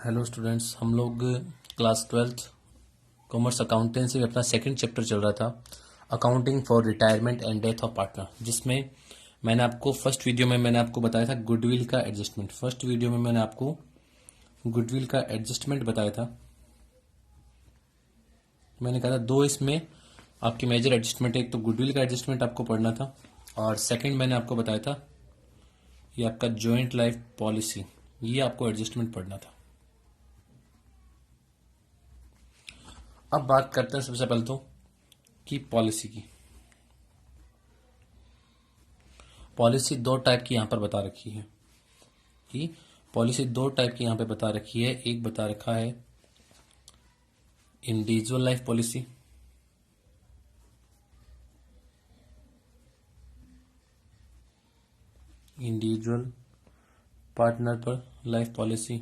Hello students, हम लोग class 12th commerce accountancy में अपना सेकंड चैप्टर चल रहा था, accounting for retirement and death of partner, जिसमें मैंने आपको फर्स्ट वीडियो में मैंने आपको बताया था गुडविल का एडजस्टमेंट। फर्स्ट वीडियो में मैंने आपको गुडविल का एडजस्टमेंट बताया था। मैंने कहा था दो इसमें आपकी मेजर एडजस्टमेंट, एक तो गुडविल का एडजस्टमेंट आपको पढ़ना था और सेकेंड मैंने आपको बताया था ये आपका जॉइंट लाइफ पॉलिसी, ये आपको एडजस्टमेंट पढ़ना था। अब बात करते हैं सबसे पहले तो कि पॉलिसी की। पॉलिसी दो टाइप की यहां पर बता रखी है कि पॉलिसी दो टाइप की यहां पे बता रखी है। एक बता रखा है individual life policy, individual partner पर लाइफ पॉलिसी,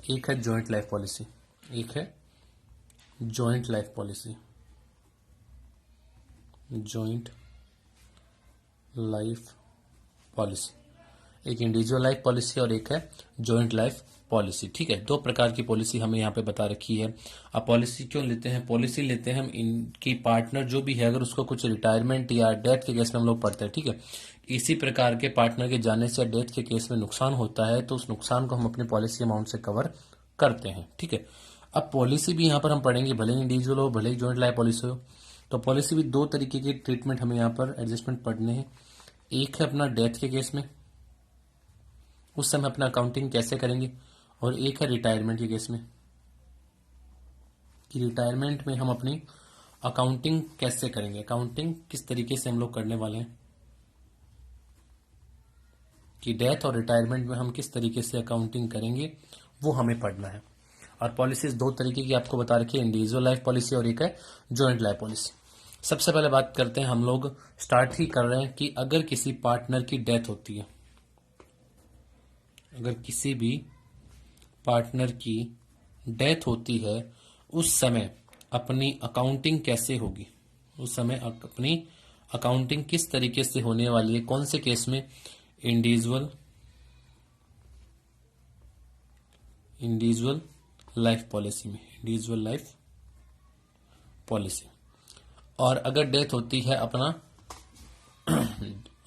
एक है जॉइंट लाइफ पॉलिसी, एक है joint life policy, joint life policy. एक इंडिविजुअल लाइफ पॉलिसी और एक है जॉइंट लाइफ पॉलिसी। ठीक है, दो प्रकार की पॉलिसी हमें यहाँ पे बता रखी है। अब पॉलिसी क्यों लेते हैं? पॉलिसी लेते हैं हम इनकी पार्टनर जो भी है, अगर उसको कुछ रिटायरमेंट या डेथ के केस में हम लोग पढ़ते हैं। ठीक है, इसी प्रकार के पार्टनर के जाने से या डेथ के केस में नुकसान होता है तो उस नुकसान को हम अपनी पॉलिसी अमाउंट से कवर करते हैं। ठीक है, अब पॉलिसी भी यहाँ पर हम पढ़ेंगे, भले ही इंडिविजुअल हो भले ही जॉइंट लाइफ पॉलिसी हो। तो पॉलिसी भी दो तरीके के ट्रीटमेंट हमें यहाँ पर एडजस्टमेंट पढ़ने हैं। एक है अपना डेथ के केस में, उस समय अपना अकाउंटिंग कैसे करेंगे, और एक है रिटायरमेंट के केस में कि रिटायरमेंट में हम अपनी अकाउंटिंग कैसे करेंगे, अकाउंटिंग किस तरीके से हम लोग करने वाले हैं, कि डेथ और रिटायरमेंट में हम किस तरीके से अकाउंटिंग करेंगे वो हमें पढ़ना है। और पॉलिसीज दो तरीके की आपको बता रखी है, इंडिविजुअल लाइफ पॉलिसी और एक है जॉइंट लाइफ पॉलिसी। सबसे पहले बात करते हैं, हम लोग स्टार्ट ही कर रहे हैं कि अगर किसी पार्टनर की डेथ होती है, अगर किसी भी पार्टनर की डेथ होती है उस समय अपनी अकाउंटिंग कैसे होगी, उस समय अपनी अकाउंटिंग किस तरीके से होने वाली है, कौन से केस में? इंडिविजुअल लाइफ पॉलिसी में, इंडिविजुअल लाइफ पॉलिसी। और अगर डेथ होती है अपना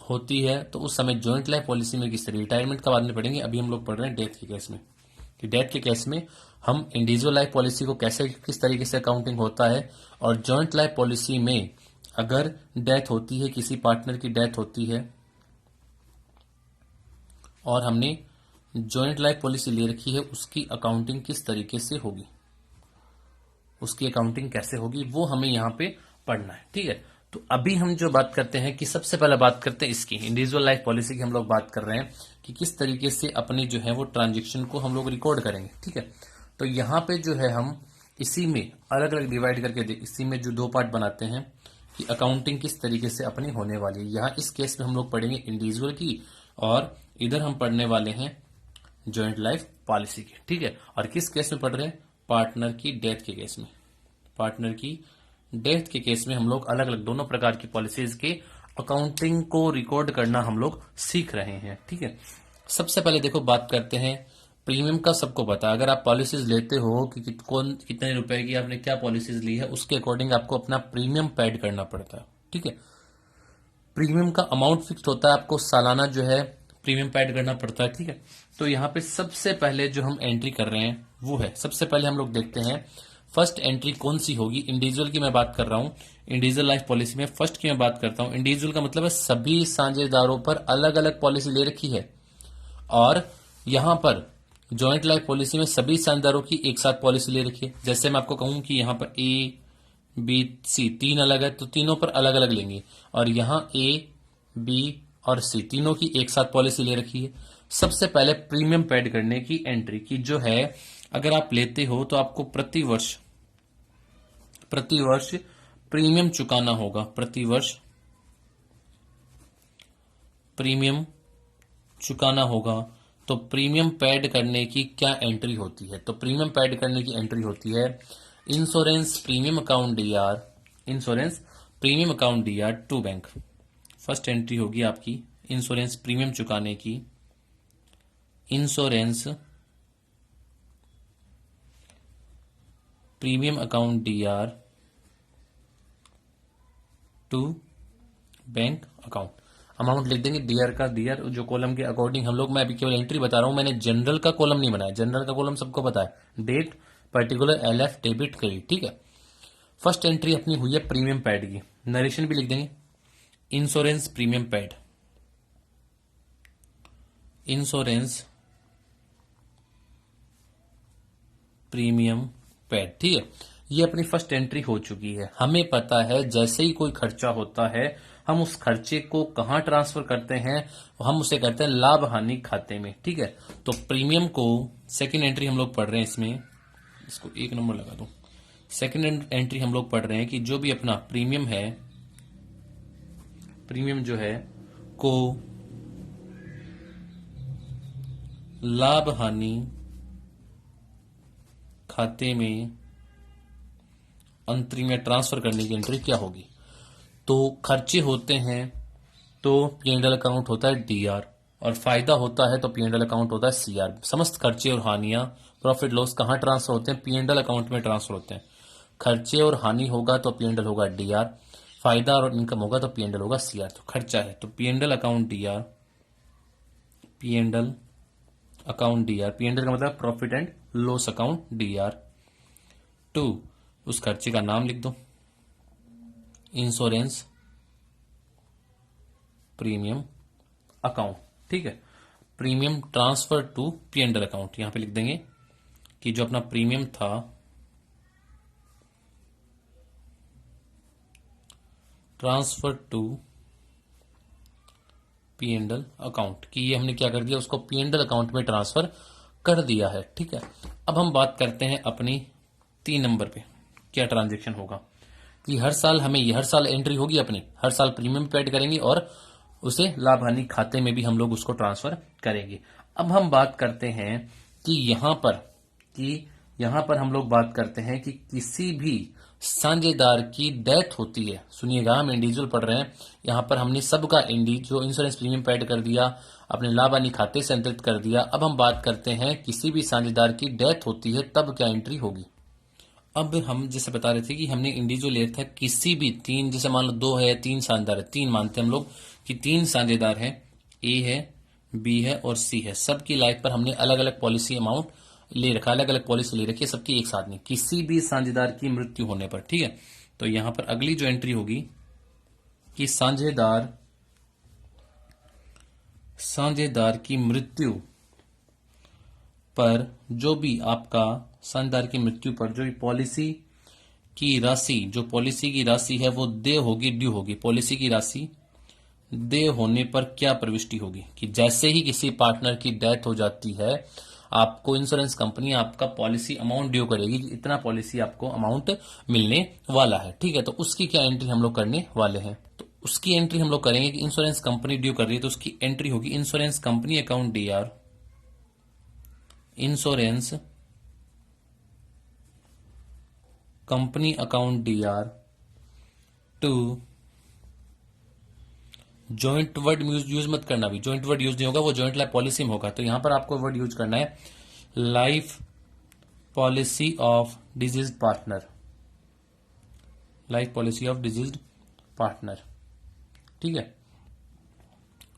होती है तो उस समय जॉइंट लाइफ पॉलिसी में किस तरह? रिटायरमेंट का बाद में पढ़ेंगे, अभी हम लोग पढ़ रहे हैं डेथ के केस में, कि डेथ के केस में हम इंडिविजुअल लाइफ पॉलिसी को कैसे किस तरीके से अकाउंटिंग होता है, और जॉइंट लाइफ पॉलिसी में अगर डेथ होती है, किसी पार्टनर की डेथ होती है और हमने जॉइंट लाइफ पॉलिसी ले रखी है, उसकी अकाउंटिंग किस तरीके से होगी, उसकी अकाउंटिंग कैसे होगी, वो हमें यहाँ पे पढ़ना है। ठीक है, तो अभी हम जो बात करते हैं कि सबसे पहले बात करते हैं इसकी इंडिविजुअल लाइफ पॉलिसी की। हम लोग बात कर रहे हैं कि किस तरीके से अपनी जो है वो ट्रांजेक्शन को हम लोग रिकॉर्ड करेंगे। ठीक है, तो यहाँ पे जो है हम इसी में अलग अलग डिवाइड करके इसी में जो दो पार्ट बनाते हैं कि अकाउंटिंग किस तरीके से अपनी होने वाली है। यहाँ इस केस में हम लोग पढ़ेंगे इंडिविजुअल की और इधर हम पढ़ने वाले हैं जॉइंट लाइफ पॉलिसी की। ठीक है, और किस केस में पढ़ रहे हैं? पार्टनर की डेथ के केस में, पार्टनर की डेथ के केस में हम लोग अलग अलग दोनों प्रकार की पॉलिसीज के अकाउंटिंग को रिकॉर्ड करना हम लोग सीख रहे हैं। ठीक है, सबसे पहले देखो बात करते हैं प्रीमियम का। सबको पता है, अगर आप पॉलिसीज लेते हो कि कौन कितने रुपए की आपने क्या पॉलिसीज ली है, उसके अकॉर्डिंग आपको अपना प्रीमियम पेड करना पड़ता है। ठीक है, प्रीमियम का अमाउंट फिक्स होता है, आपको सालाना जो है प्रीमियम पेड करना पड़ता है। ठीक है, तो यहाँ पे सबसे पहले जो हम एंट्री कर रहे हैं वो है, सबसे पहले हम लोग देखते हैं फर्स्ट एंट्री कौन सी होगी। इंडिविजुअल की मैं बात कर रहा हूं, इंडिविजुअल लाइफ पॉलिसी में फर्स्ट की मैं बात करता हूं। इंडिविजुअल का मतलब है सभी साझेदारों पर अलग अलग पॉलिसी ले रखी है, और यहां पर जॉइंट लाइफ पॉलिसी में सभी साझेदारों की एक साथ पॉलिसी ले रखी है। जैसे मैं आपको कहूं कि यहां पर ए बी सी तीन अलग है तो तीनों पर अलग अलग लेंगे, और यहां ए बी और सी तीनों की एक साथ पॉलिसी ले रखी है। सबसे पहले प्रीमियम पेड करने की एंट्री की जो है, अगर आप लेते हो तो आपको प्रति वर्ष प्रीमियम चुकाना होगा, प्रति वर्ष प्रीमियम चुकाना होगा। तो प्रीमियम पेड करने की क्या एंट्री होती है? तो प्रीमियम पेड करने की एंट्री होती है insurance premium account DR, insurance premium account DR to bank. First entry होगी आपकी इंश्योरेंस प्रीमियम चुकाने की insurance premium account DR to bank account. Amount लिख देंगे DR का DR जो कॉलम के अकॉर्डिंग हम लोग, मैं अभी केवल एंट्री बता रहा हूं, मैंने जनरल का कॉलम नहीं बनाया। जनरल का कॉलम सबको पता है, date, particular, LF, debit, credit, ठीक है। फर्स्ट एंट्री अपनी हुई है प्रीमियम पेड की, नरेशन भी लिख देंगे, insurance premium paid, insurance premium paid, ठीक है। ये अपनी फर्स्ट एंट्री हो चुकी है। हमें पता है जैसे ही कोई खर्चा होता है हम उस खर्चे को कहां ट्रांसफर करते हैं, हम उसे कहते हैं लाभ हानि खाते में, ठीक है। तो प्रीमियम को सेकंड एंट्री हम लोग पढ़ रहे हैं, इसमें इसको 1 नंबर लगा दूं। सेकंड एंट्री हम लोग पढ़ रहे हैं कि जो भी अपना प्रीमियम है, प्रीमियम जो है को लाभ हानि खाते में अंतरिम में ट्रांसफर करने की एंट्री क्या होगी। तो खर्चे होते हैं तो P&L अकाउंट होता है DR, और फायदा होता है तो P&L अकाउंट होता है CR। समस्त खर्चे और हानियां, प्रॉफिट लॉस कहां ट्रांसफर होते हैं, P&L अकाउंट में ट्रांसफर होते हैं। खर्चे और हानि होगा तो P&L होगा DR, फायदा और इनकम होगा तो P&L होगा CR। तो खर्चा है तो P&L account DR, P&L account DR, P&L का मतलब profit and loss account DR to, उस खर्चे का नाम लिख दो, इंश्योरेंस प्रीमियम अकाउंट, ठीक है। Premium transfer to P&L account, यहां पे लिख देंगे कि जो अपना प्रीमियम था ट्रांसफर टू P&L अकाउंट, कि ये हमने क्या कर दिया, उसको P&L अकाउंट में ट्रांसफर कर दिया है, ठीक है। अब हम बात करते हैं अपनी 3 नंबर पे, क्या ट्रांजेक्शन होगा कि हर साल हर साल एंट्री होगी अपनी, हर साल प्रीमियम पेड करेंगे और उसे लाभ हानि खाते में भी हम लोग उसको ट्रांसफर करेंगे। अब हम बात करते हैं कि यहां पर हम लोग बात करते हैं कि किसी भी साझेदार की डेथ होती है। सुनिएगा, हम इंडिविजुअल पढ़ रहे हैं, यहां पर हमने सबका जो इंश्योरेंस प्रीमियम पेड कर दिया, अपने लाभ हानि खाते से अंतरित कर दिया। अब हम बात करते हैं किसी भी साझेदार की डेथ होती है तब क्या एंट्री होगी। अब हम जैसे बता रहे थे कि हमने इंडिविजुअल लिया था, किसी भी 3, जैसे मान लो 2 है, 3 साझेदार है, 3 मानते हैं हम लोग कि 3 साझेदार हैं, A है, B है और C है। सबकी लाइफ पर हमने अलग अलग पॉलिसी अमाउंट ले रखा, अलग अलग पॉलिसी ले रखी है सबकी एक साथ नहीं, किसी भी साझेदार की मृत्यु होने पर, ठीक है। तो यहां पर अगली जो एंट्री होगी कि साझेदार की मृत्यु पर जो भी आपका साझेदार की मृत्यु पर जो पॉलिसी की राशि, जो पॉलिसी की राशि है वो दे होगी, ड्यू होगी। पॉलिसी की राशि दे होने पर क्या प्रविष्टि होगी कि जैसे ही किसी पार्टनर की डेथ हो जाती है, आपको इंश्योरेंस कंपनी आपका पॉलिसी अमाउंट ड्यू करेगी कि इतना पॉलिसी आपको अमाउंट मिलने वाला है, ठीक है। तो उसकी क्या एंट्री हम लोग करने वाले हैं, तो उसकी एंट्री हम लोग करेंगे कि इंश्योरेंस कंपनी ड्यू कर रही है तो उसकी एंट्री होगी insurance company account DR, insurance company account DR to, joint word use मत करना, भी जॉइंट वर्ड यूज नहीं होगा, वो जॉइंट लाइफ पॉलिसी में होगा। तो यहां पर आपको वर्ड यूज करना है life policy of deceased partner, life policy of deceased partner, ठीक है,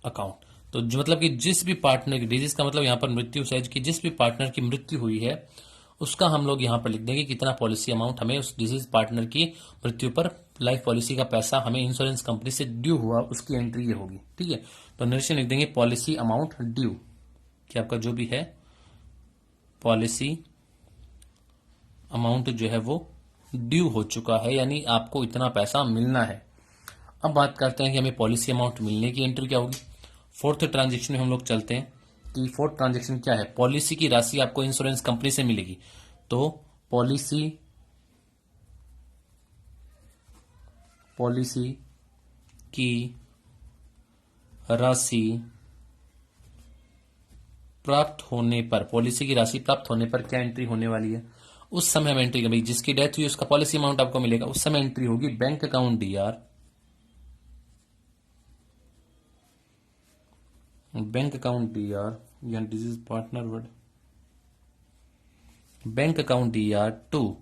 अकाउंट। तो जो मतलब कि जिस भी पार्टनर की, डिजीज का मतलब यहां पर मृत्यु से, कि जिस भी पार्टनर की मृत्यु हुई है उसका हम लोग यहां पर लिख देंगे कितना पॉलिसी अमाउंट हमें उस डिजीज पार्टनर की मृत्यु पर लाइफ पॉलिसी का पैसा हमें इंश्योरेंस कंपनी से ड्यू हुआ, उसकी एंट्री ये होगी, ठीक है। तो नरेशन लिख देंगे पॉलिसी अमाउंट ड्यू, कि आपका जो भी है पॉलिसी अमाउंट जो है वो ड्यू हो चुका है, यानी आपको इतना पैसा मिलना है। अब बात करते हैं कि हमें पॉलिसी अमाउंट मिलने की एंट्री क्या होगी। फोर्थ ट्रांजेक्शन में हम लोग चलते हैं कि फोर्थ ट्रांजेक्शन क्या है, पॉलिसी की राशि आपको इंश्योरेंस कंपनी से मिलेगी। तो पॉलिसी की राशि प्राप्त होने पर, पॉलिसी की राशि प्राप्त होने पर क्या एंट्री होने वाली है, उस समय हम एंट्री करेंगे, जिसकी डेथ हुई उसका पॉलिसी अमाउंट आपको मिलेगा, उस समय एंट्री होगी bank account DR, bank account DR या disease partner word, bank account DR2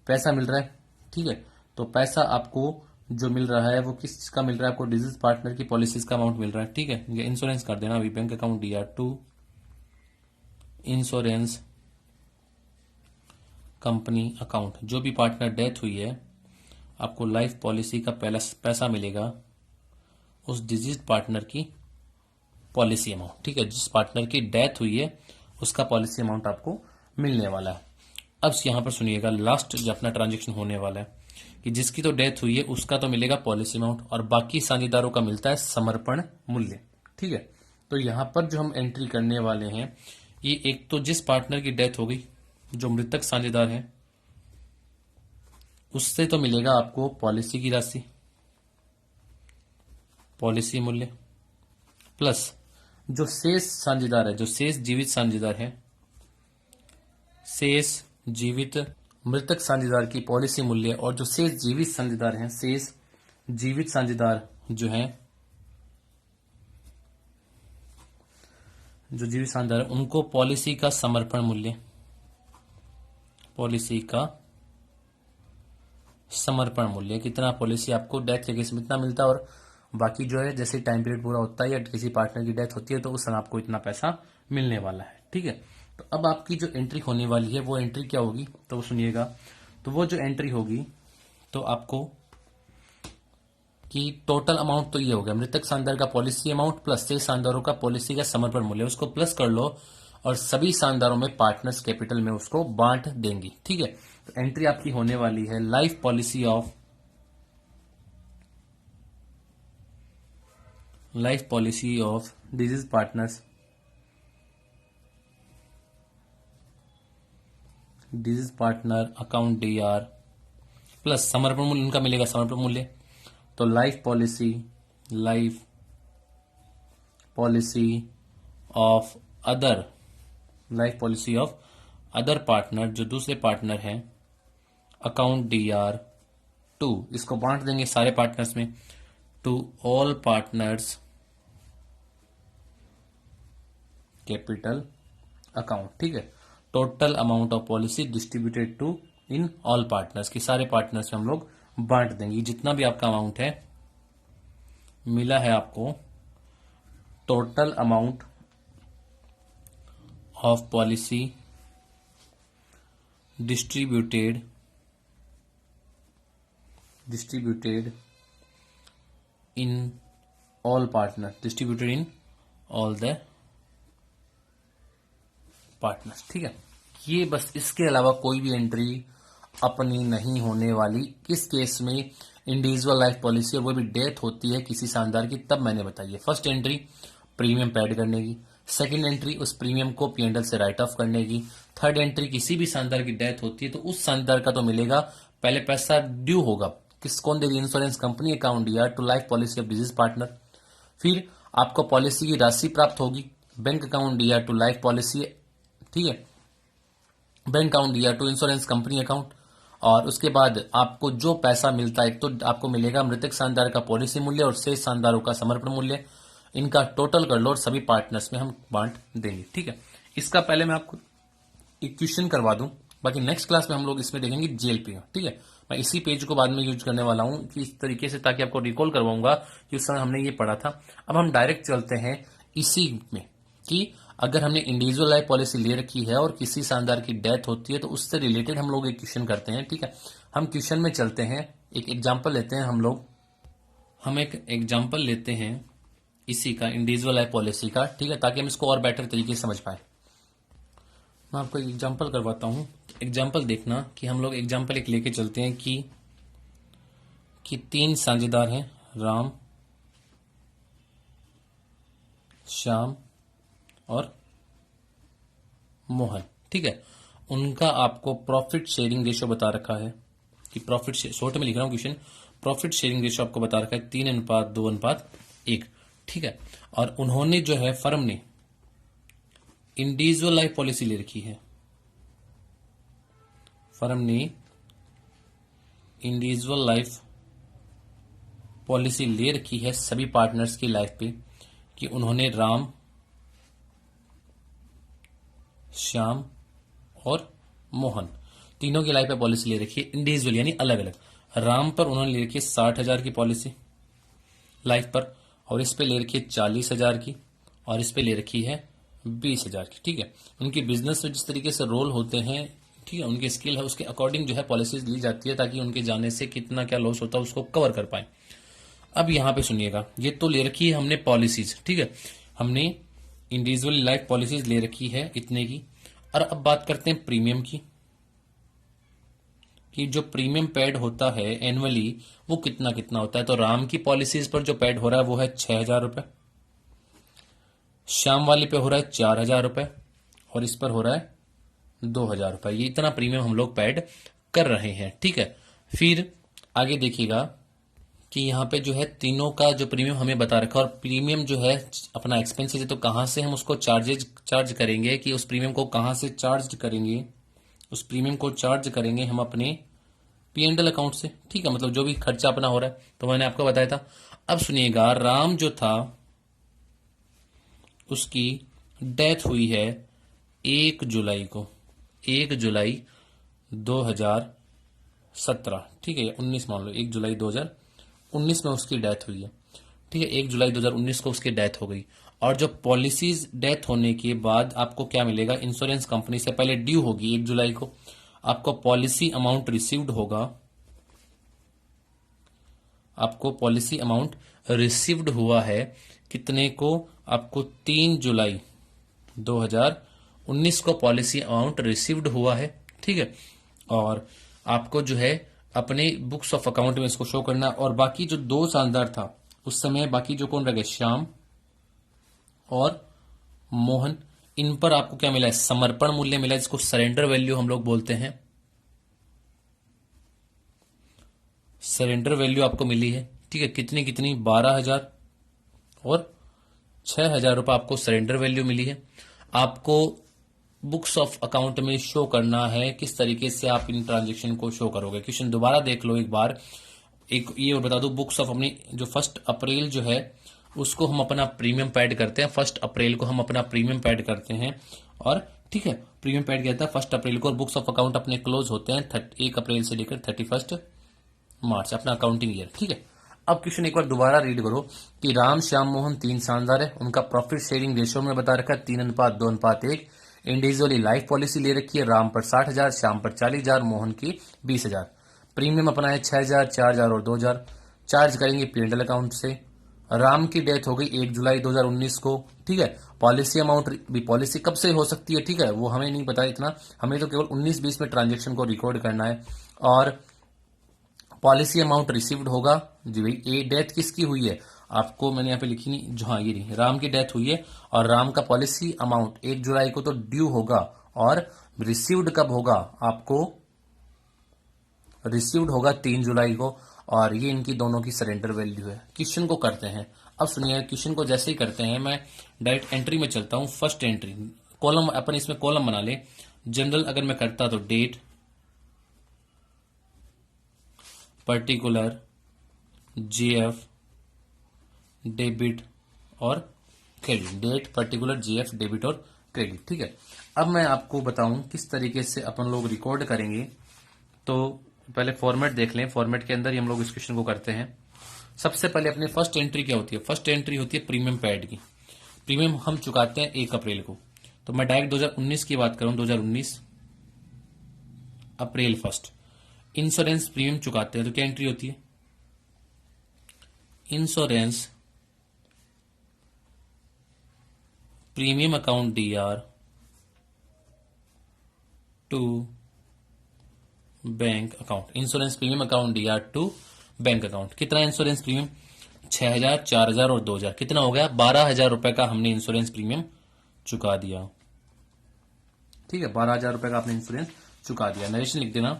पैसा मिल रहा है, ठीक है। तो पैसा आपको जो मिल रहा है वो किसका मिल रहा है, आपको डिजीज पार्टनर की पॉलिसीज का अमाउंट मिल रहा है, ठीक है। ये इंश्योरेंस कर देना अभी, bank account DR2 insurance company account. जो भी पार्टनर डेथ हुई है आपको लाइफ पॉलिसी का पहला पैसा मिलेगा उस डिजीज पार्टनर की पॉलिसी अमाउंट, ठीक है। जिस पार्टनर की डेथ हुई है उसका पॉलिसी अमाउंट आपको मिलने वाला है। अब यहां पर सुनिएगा, लास्ट जो अपना ट्रांजेक्शन होने वाला है कि जिसकी तो डेथ हुई है उसका तो मिलेगा पॉलिसी अमाउंट और बाकी साझेदारों का मिलता है समर्पण मूल्य, ठीक है। तो यहां पर जो हम एंट्री करने वाले हैं, ये एक तो जिस पार्टनर की डेथ हो गई, जो मृतक साझेदार है, उससे तो मिलेगा आपको पॉलिसी की राशि, पॉलिसी मूल्य, प्लस जो शेष साझेदार है, जो शेष जीवित साझेदार है, शेष जीवित मृतक साझेदार की पॉलिसी मूल्य, और जो शेष जीवित साझेदार हैं, शेष जीवित साझेदार जो हैं, जो जीवित साझेदार उनको पॉलिसी का समर्पण मूल्य, पॉलिसी का समर्पण मूल्य, कितना पॉलिसी आपको डेथ के केस में इतना मिलता है, और बाकी जो है जैसे टाइम पीरियड पूरा होता है या किसी पार्टनर की डेथ होती है तो उस समय आपको इतना पैसा मिलने वाला है, ठीक है। तो अब आपकी जो एंट्री होने वाली है वो एंट्री क्या होगी, तो वो सुनिएगा। तो वो जो एंट्री होगी तो आपको कि टोटल अमाउंट तो ये हो गया मृतक शानदार का पॉलिसी अमाउंट प्लस शेष शानदारों का पॉलिसी का समर्पण मूल्य, उसको प्लस कर लो और सभी शानदारों में पार्टनर्स कैपिटल में उसको बांट देंगी, ठीक है। तो एंट्री आपकी होने वाली है life policy of disease partners, disease partner account DR plus समर्पण मूल्य, उनका मिलेगा समर्पण मूल्य। तो life policy of other partner, जो दूसरे पार्टनर हैं, अकाउंट DR2, इसको बांट देंगे सारे पार्टनर्स में, to all partners capital account, ठीक है। Total amount of policy distributed to in all partners, की सारे पार्टनर्स में हम लोग बांट देंगे। जितना भी आपका अमाउंट है मिला है आपको, total amount of policy distributed in all partner, distributed in all the partners, ठीक है। ये बस, इसके अलावा कोई भी एंट्री अपनी नहीं होने वाली। किस केस में, इंडिविजुअल लाइफ पॉलिसी और वो भी डेथ होती है किसी शानदार की, तब मैंने बताई है। फर्स्ट एंट्री प्रीमियम पेड करने की, सेकंड एंट्री उस प्रीमियम को P&L से राइट ऑफ करने की, थर्ड एंट्री किसी भी शानदार की डेथ होती है तो उस शानदार का तो मिलेगा, पहले पैसा ड्यू होगा, कौन देगी, insurance company account DR to life policy of deceased partner. फिर आपको पॉलिसी की राशि प्राप्त होगी, bank account DR to life policy, ठीक है, bank account DR to insurance company account. और उसके बाद आपको जो पैसा मिलता है, एक तो आपको मिलेगा मृतक शानदार का पॉलिसी मूल्य और शेष शानदारों का समर्पण मूल्य, इनका टोटल कर लो और सभी पार्टनर्स में हम बांट देंगे, ठीक है। इसका पहले मैं आपको इक्वेशन करवा दूं, बाकी नेक्स्ट क्लास में हम लोग इसमें देखेंगे GLP, ठीक है। मैं इसी पेज को बाद में यूज करने वाला हूं कि इस तरीके से, ताकि आपको रिकॉल करवाऊंगा कि उस समय हमने ये पढ़ा था। अब हम डायरेक्ट चलते हैं इसी में कि अगर हमने इंडिविजुअल लाइफ पॉलिसी ले रखी है और किसी शानदार की डेथ होती है तो उससे रिलेटेड हम लोग एक क्वेश्चन करते हैं, ठीक है। हम क्वेश्चन में चलते हैं, एक एग्जांपल लेते हैं हम एक एग्जांपल लेते हैं इसी का, इंडिविजुअल लाइफ पॉलिसी का, ठीक है, ताकि हम इसको और बेटर तरीके से समझ पाए। मैं आपको एक एग्जांपल करवाता हूं, एग्जांपल देखना कि हम लोग एग्जांपल एक लेके चलते हैं कि 3 साझेदार हैं, राम, श्याम और मोहन, ठीक है। उनका आपको प्रॉफिट शेयरिंग रेशियो बता रखा है कि प्रॉफिट, शॉर्ट में लिख रहा हूं क्वेश्चन, प्रॉफिट शेयरिंग रेशियो आपको बता रखा है 3:2:1, ठीक है। और उन्होंने जो है, फर्म ने इंडिविजुअल लाइफ पॉलिसी ले रखी है, फर्म ने इंडिविजुअल लाइफ पॉलिसी ले रखी है सभी पार्टनर्स की लाइफ पे, कि उन्होंने राम, श्याम और मोहन, तीनों की लाइफ पे पॉलिसी ले रखी है इंडिविजुअल यानी अलग अलग। राम पर उन्होंने ले रखी है 60,000 की पॉलिसी लाइफ पर, और इस पे ले रखी है 40,000 की, और इस पे ले रखी है 20,000 की। ठीक है, उनकी बिजनेस में जिस तरीके से रोल होते हैं, ठीक है, उनकी स्किल है उसके अकॉर्डिंग जो है पॉलिसीज ली जाती है, ताकि उनके जाने से कितना क्या लॉस होता है उसको कवर कर पाए। अब यहां पे सुनिएगा, ये तो ले रखी है हमने पॉलिसीज, ठीक है, हमने इंडिविजुअल लाइफ पॉलिसीज ले रखी है इतने की। और अब बात करते हैं प्रीमियम की, कि जो प्रीमियम पेड होता है एनुअली वो कितना कितना होता है। तो राम की पॉलिसीज पर जो पेड हो रहा है वो है 6,000 रुपए, श्याम वाली पे हो रहा है 4,000 रुपए, और इस पर हो रहा है 2,000 रुपए। ये इतना प्रीमियम हम लोग पेड कर रहे हैं। ठीक है, फिर आगे देखिएगा कि यहाँ पे जो है तीनों का जो प्रीमियम हमें बता रखा है, और प्रीमियम जो है अपना एक्सपेंसेस है, तो कहां से हम उसको चार्ज करेंगे, कि उस प्रीमियम को कहां से चार्ज करेंगे, उस प्रीमियम को चार्ज करेंगे हम अपने P&L अकाउंट से। ठीक है, मतलब जो भी खर्चा अपना हो रहा है, तो मैंने आपको बताया था। अब सुनिएगा, राम जो था उसकी डेथ हुई है 1 जुलाई को, 1 जुलाई 2017, ठीक है, 19 मान लो, 1 जुलाई 2019 में उसकी डेथ हुई है। ठीक है, 1 जुलाई 2019 को उसकी डेथ हो गई। और जो पॉलिसीज डेथ होने के बाद आपको क्या मिलेगा, इंश्योरेंस कंपनी से पहले ड्यू होगी 1 जुलाई को, आपको पॉलिसी अमाउंट रिसीव्ड होगा, आपको पॉलिसी अमाउंट रिसीव्ड हुआ है कितने को, आपको 3 जुलाई 2019 को पॉलिसी अमाउंट रिसीव्ड हुआ है। ठीक है, और आपको जो है अपने बुक्स ऑफ अकाउंट में इसको शो करना। और बाकी जो 2 साझेदार था उस समय, बाकी जो कौन रह गए, श्याम और मोहन, इन पर आपको क्या मिला है, समर्पण मूल्य मिला है, जिसको सरेंडर वैल्यू हम लोग बोलते हैं। सरेंडर वैल्यू आपको मिली है। ठीक है, कितनी कितनी, 12,000 और 6,000 रुपए आपको सरेंडर वैल्यू मिली है। आपको बुक्स ऑफ अकाउंट में शो करना है, किस तरीके से आप इन ट्रांजेक्शन को शो करोगे। क्वेश्चन दोबारा देख लो एक बार। एक ये और बता दो, बुक्स ऑफ अपनी जो 1 अप्रैल जो है उसको हम अपना प्रीमियम पेड करते हैं, 1 अप्रैल को हम अपना प्रीमियम पेड करते हैं। और ठीक है, प्रीमियम पेड किया था 1 अप्रैल को, और बुक्स ऑफ अकाउंट अपने क्लोज होते हैं 1 अप्रैल से लेकर 31 मार्च, अपना अकाउंटिंग ईयर। ठीक है, अब क्वेश्चन एक बार दोबारा रीड करो कि राम श्याम मोहन 3 शानदार है, उनका प्रॉफिट शेयरिंग रेशियो में बता रखा है 3:2:1। इंडिविजुअली लाइफ पॉलिसी ले रखी है, राम पर 60,000, श्याम पर 40,000, मोहन की 20,000। प्रीमियम अपना है 6,000, 4,000 और 2,000। चार्ज करेंगे P&L अकाउंट से। राम की डेथ हो गई 1 जुलाई 2019 को। ठीक है, पॉलिसी अमाउंट भी, पॉलिसी कब से हो सकती है, ठीक है, वो हमें नहीं पता इतना, हमें तो केवल 19-20 में ट्रांजेक्शन को रिकॉर्ड करना है। और पॉलिसी अमाउंट रिसीव्ड होगा जी भाई। ये डेथ किसकी हुई है, आपको मैंने यहाँ पे लिखी नहीं, जो हाँ ये नहीं, राम की डेथ हुई है, और राम का पॉलिसी अमाउंट 1 जुलाई को तो ड्यू होगा, और रिसीव्ड कब होगा, आपको रिसीव्ड होगा 3 जुलाई को, और ये इनकी दोनों की सरेंडर वैल्यू है। क्वेश्चन को करते हैं। अब सुनिए, क्वेश्चन को जैसे ही करते हैं, मैं डायरेक्ट एंट्री में चलता हूं। फर्स्ट एंट्री, कॉलम अपन इसमें कॉलम बना ले। जनरल अगर मैं करता तो डेट, पर्टिकुलर, जीएफ, डेबिट और credit. Date, particular, GF, debit और क्रेडिट। ठीक है, अब मैं आपको बताऊं किस तरीके से अपन लोग रिकॉर्ड करेंगे। तो पहले फॉर्मेट देख लें, फॉर्मेट के अंदर ही हम लोग इस क्वेश्चन को करते हैं। सबसे पहले अपनी फर्स्ट एंट्री क्या होती है, फर्स्ट एंट्री होती है प्रीमियम पेड की। प्रीमियम हम चुकाते हैं 1 अप्रैल को, तो मैं डायरेक्ट 2019 की बात करूं, 2019 अप्रैल 1। इंश्योरेंस प्रीमियम चुकाते हैं, तो क्या एंट्री होती है, insurance premium account DR to bank account. Insurance premium account DR to bank account. कितना इंश्योरेंस प्रीमियम, 6,000, 4,000 और 2,000। कितना हो गया, 12,000 रुपए का हमने इंश्योरेंस प्रीमियम चुका दिया। ठीक है, 12,000 रुपए का आपने इंश्योरेंस चुका दिया। नरेशन लिख देना,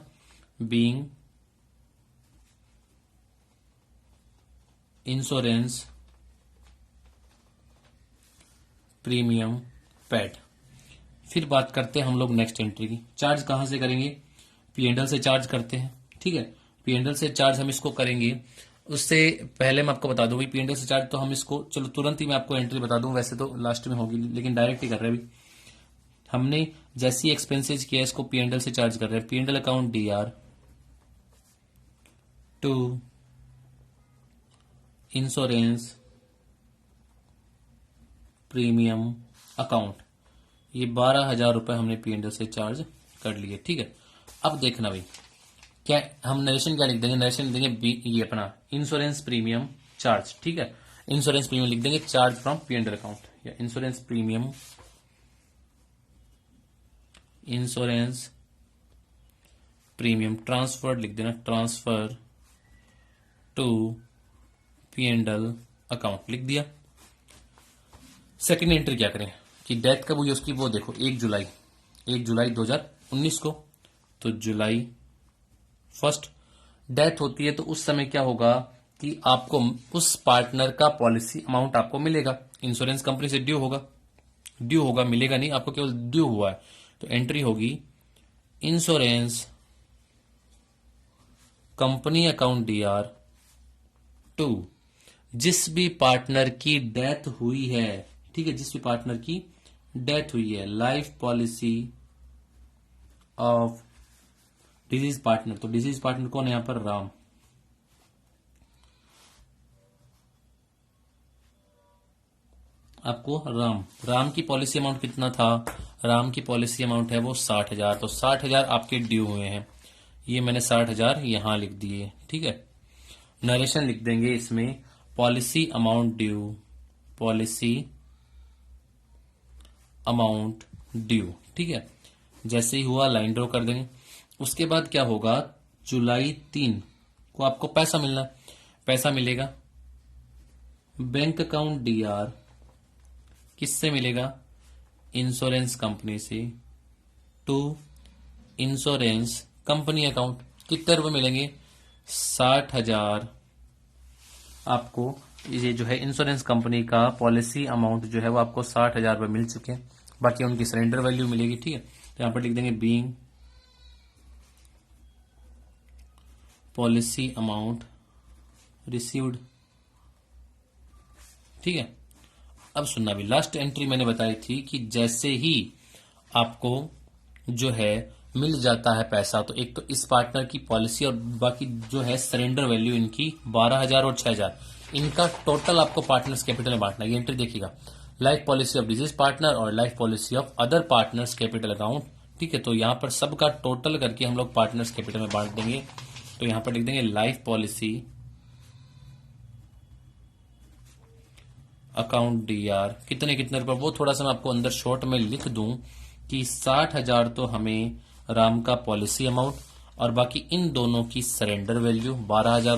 बीइंग इंश्योरेंस प्रीमियम पेड। फिर बात करते हैं हम लोग नेक्स्ट एंट्री की। चार्ज कहां से करेंगे, P&L से चार्ज करते हैं। ठीक है, P&L से चार्ज हम इसको करेंगे। उससे पहले मैं आपको बता दूं, P&L से चार्ज तो हम इसको, चलो तुरंत ही मैं आपको एंट्री बता दूं, वैसे तो लास्ट में होगी, लेकिन डायरेक्ट ही कर रहे हैं अभी। हमने जैसी एक्सपेंसेज किया इसको P&L से चार्ज कर रहे हैं। P&L account DR to insurance premium account, ये 12,000 रुपए हमने P&L से चार्ज कर लिए। ठीक है, अब देखना भाई क्या हम नरेशन क्या लिख देंगे, नरेशन लिख देंगे ये अपना इंश्योरेंस प्रीमियम चार्ज। ठीक है, इंश्योरेंस प्रीमियम लिख देंगे चार्ज फ्रॉम P&L अकाउंट, या insurance premium, insurance premium transfer लिख देना, ट्रांसफर टू P&L अकाउंट लिख दिया। सेकेंड एंट्री क्या करें कि डेथ कब हुई उसकी, वो देखो 1 जुलाई 2019 को। तो जुलाई 1 डेथ होती है तो उस समय क्या होगा कि आपको उस पार्टनर का पॉलिसी अमाउंट आपको मिलेगा, इंश्योरेंस कंपनी से ड्यू होगा, मिलेगा नहीं, आपको केवल ड्यू हुआ है। तो एंट्री होगी insurance company account DR to जिस भी पार्टनर की डेथ हुई है। ठीक है, जिस भी पार्टनर की डेथ हुई है, life policy of deceased partner. तो डिजीज पार्टनर कौन है यहां पर, राम। आपको राम की पॉलिसी अमाउंट कितना था, राम की पॉलिसी अमाउंट है वो 60,000। तो 60,000 आपके ड्यू हुए हैं, ये मैंने 60,000 यहां लिख दिए। ठीक है, नरेशन लिख देंगे इसमें policy amount due, policy amount due. ठीक है, जैसे ही हुआ लाइन ड्रॉ कर देंगे। उसके बाद क्या होगा, जुलाई 3 को आपको पैसा मिलना, पैसा मिलेगा बैंक अकाउंट DR, किससे मिलेगा, इंश्योरेंस कंपनी से, टू इंश्योरेंस कंपनी अकाउंट। कितने रुपए मिलेंगे, 60,000 आपको ये जो है इंश्योरेंस कंपनी का पॉलिसी अमाउंट जो है वो आपको 60,000 रुपए मिल चुके हैं, बाकी उनकी सरेंडर वैल्यू मिलेगी। ठीक है, तो यहां पर लिख देंगे बीइंग पॉलिसी अमाउंट रिसीव्ड। ठीक है, अब सुनना भी, लास्ट एंट्री मैंने बताई थी कि जैसे ही आपको जो है मिल जाता है पैसा, तो एक तो इस पार्टनर की पॉलिसी और बाकी जो है सरेंडर वैल्यू इनकी 12,000 और 6,000, इनका टोटल आपको पार्टनर्स कैपिटल में बांटना है। ये एंट्री देखिएगा, life policy of deceased partner और life policy of other partners capital account. ठीक है, तो यहां पर सबका टोटल करके हम लोग पार्टनर्स कैपिटल में बांट देंगे। तो यहां पर लिख देंगे लाइफ पॉलिसी अकाउंट DR, कितने कितने रुपए, वो थोड़ा सा मैं आपको अंदर शॉर्ट में लिख दूं कि 60,000 तो हमें राम का पॉलिसी अमाउंट और बाकी इन दोनों की सरेंडर वैल्यू 12,000 और